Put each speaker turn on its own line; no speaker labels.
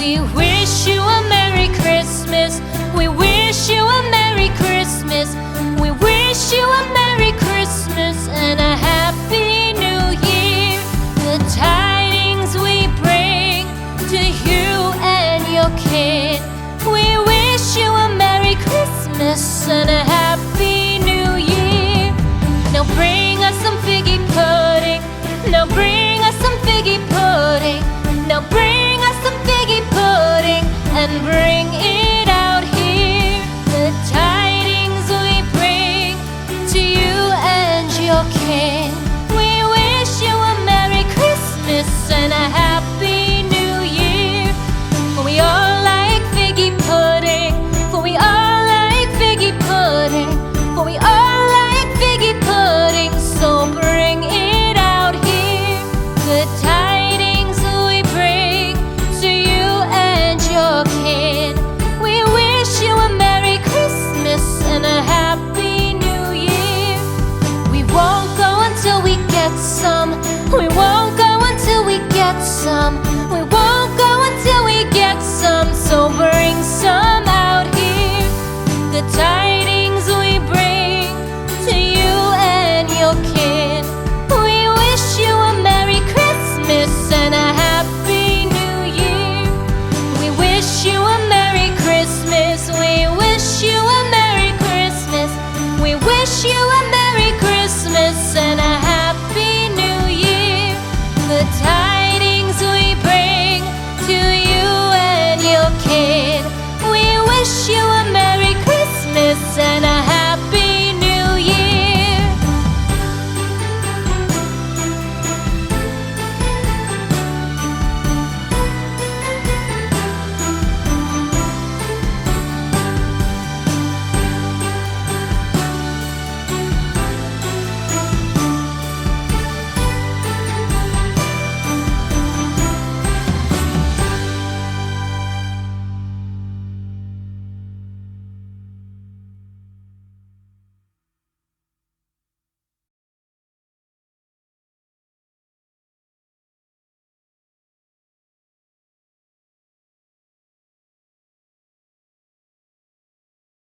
We wish you a Merry Christmas. We wish you a Merry Christmas. We wish you a Merry Christmas and a Happy New Year. The tidings we bring to you and your kin. We wish you a Merry Christmas and a Happy New Year. Now bring us some figgy pudding. Now bring us some figgy pudding. Now bring us some figgy pudding and bring it out here. The tidings we bring to you and your kin. We wish you a Merry Christmas and a Happy New Year. For we all like figgy pudding. For we all like figgy pudding. For we all like figgy pudding. So bring it out here. The tidings we bring to you and your kin. We wish you a Merry Christmas and a Happy New Year. We won't go until we get some